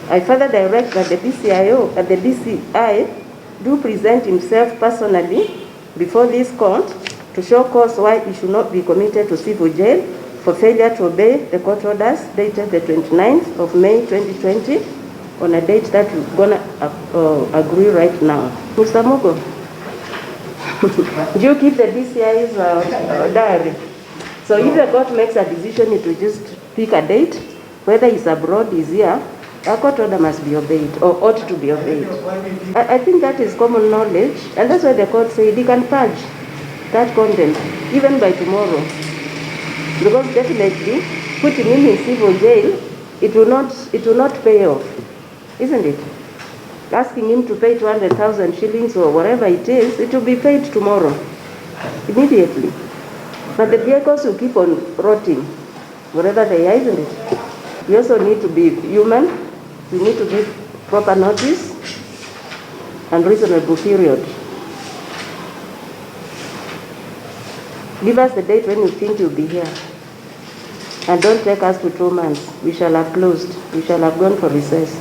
I further direct that the DCIO and the DCI do present himself personally before this court to show cause why he should not be committed to civil jail for failure to obey the court orders dated the 29th of May 2020 on a date that we're going to agree right now. Mr. Mugo, do you keep the DCI's diary? So if the court makes a decision, it will just pick a date, whether he's abroad, he's here, a court order must be obeyed or ought to be obeyed. I think that is common knowledge, and that's why the court said he can purge that content even by tomorrow. Because definitely putting him in civil jail, it will not pay off, isn't it? Asking him to pay 200,000 shillings or whatever it is, it will be paid tomorrow, immediately. But the vehicles will keep on rotting, wherever they are, isn't it? We also need to be human. We need to give proper notice and reasonable period. Give us the date when you think you'll be here. And don't take us to 2 months. We shall have closed. We shall have gone for recess.